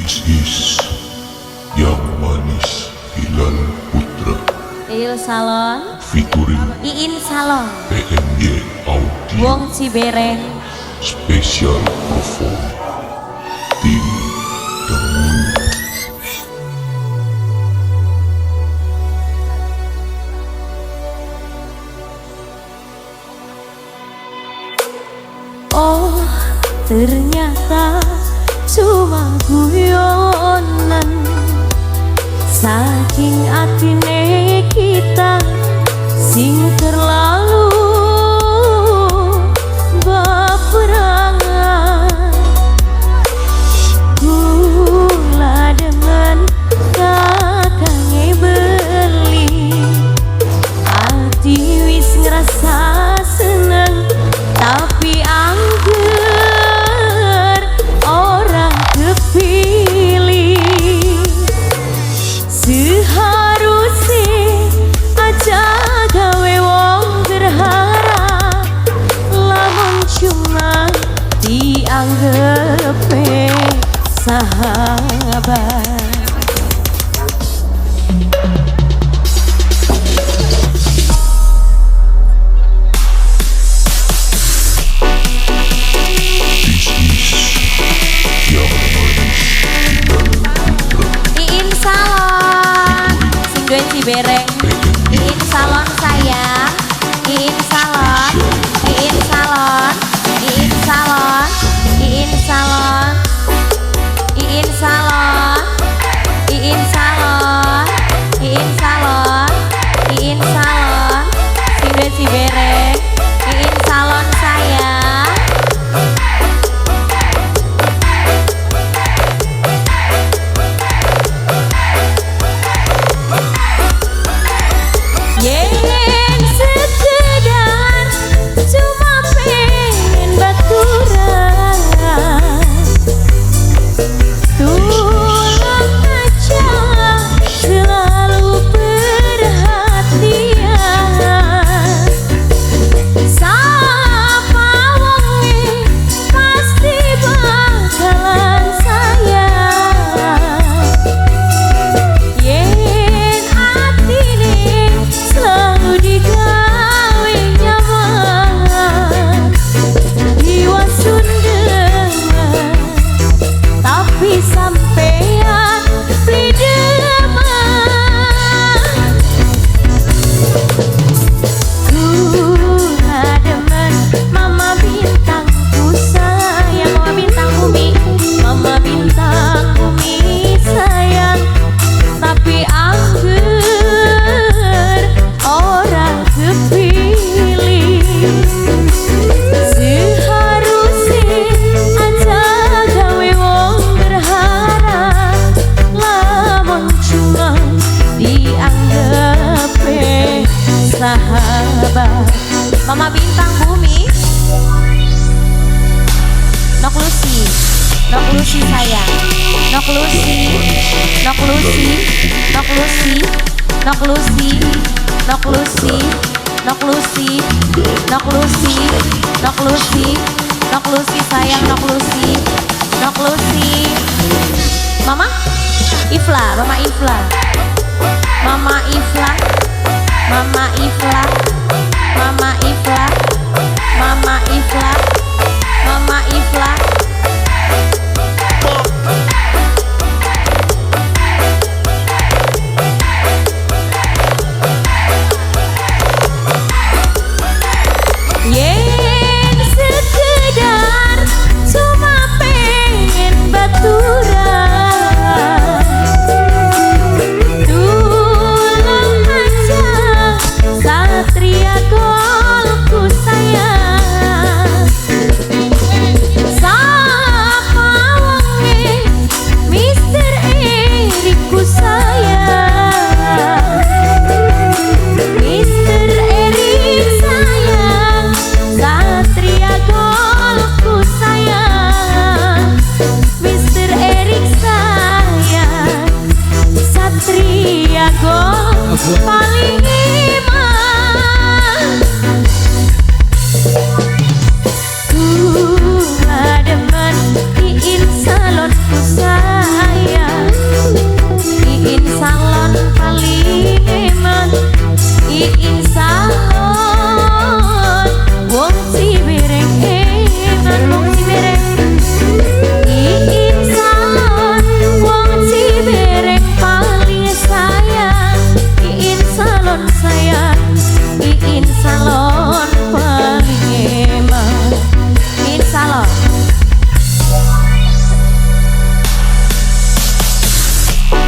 This is Yang Manis Hilal Putra Il Salon featuring Iin Salon PMY Audio Wong Cibereng Special Perform Tim Dahulu. Oh ternyata cuma guyonan, saking atine kita sing terlalu baperangan. Kula dengan kakangnya beli, hati wis ngerasa seneng, tapi angger orang kepilih. Seharusnya aja gawe wong berharap, lamun cuma dianggep sahabat. This is Yang Manis Hilal Putra Iin Salon Singgoin Cibereng. Iin Salon sayang, Iin Salon, Iin Salon, Iin Salon, Iin Salon, Iin Salon, Iin Salon, Iin Salon, Iin Salon, Singgoin Cibereng. Iin Salon sayang. Yen sekedar cuma pengen baturan, tolong aja selalu perhatian. Sapa wonge pasti bakalan sayang. Yen atine selalu digawe nyaman, diwasun dengan, tapi sampean pideman. Kula demen mama bintangku sayang, mama bintang bumi, mama bintang bumi sayang, tapi angger orang kepilih. Seharusnya aja gawe wong berharap, lamun cuma dianggep sahabat. Mama bintang bumi, nok Lucy, nok Lucy sayang, nok Lucy, nok Lucy, nok Lucy, nok Lucy, nok Lucy, nok Lucy, nok Lucy, nok Lucy, nok Lucy sayang, nok Lucy, nok Lucy. Mama Ifla, Mama Ifla, Mama Ifla, Mama Ifla, Mama Ifla, Mama Ifla, Mama Ifla. Yen sekedar cuma pengen baturan, tolong aja satria golku sayang. lo.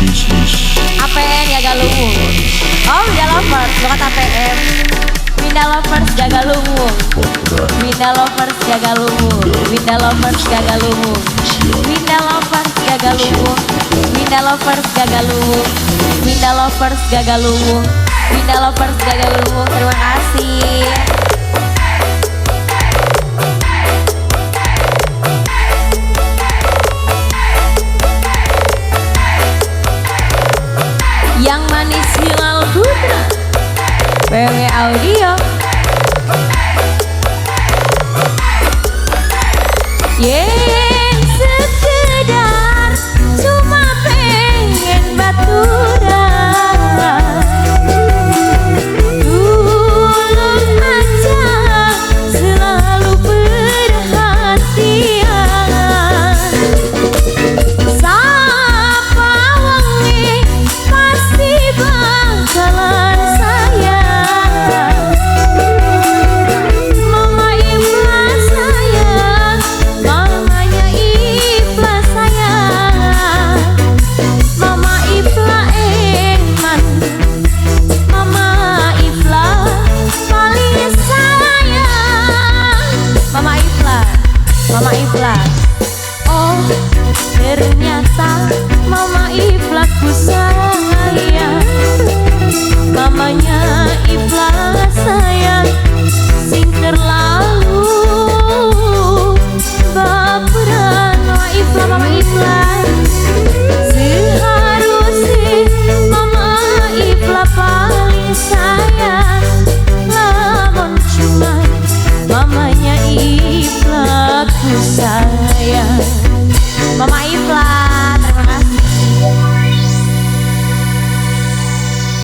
This is APN jaga luwung. Oh, Winda Lovers, bukan APM. Winda Lovers jaga luwung. Winda Lovers jaga luwung. Winda Lovers jaga luwung. Winda Lovers jaga luwung. Winda Lovers jaga luwung. Winda Lovers jaga luwung. Winda Lovers jaga luwung. Terima kasih. Yang manis Hilal Putra PW Audio. Yang sekedar cuma pengen baturan, tulus aja selalu perhatian. Sapa wangi pasti bakalan sayang. Mama ikhlas sayang, mamanya ikhlas sayang. Mama ikhlas eman, mama ikhlas paling sayang. Mama ikhlas. Oh, ternyata mama ikhlas ku sayang. Mamanya ikhlas sayang, sing terlalu baperan. Mama ikhlas seharusnya mama ikhlas paling sayang. Lamun cuma mamanya ikhlas ku sayang.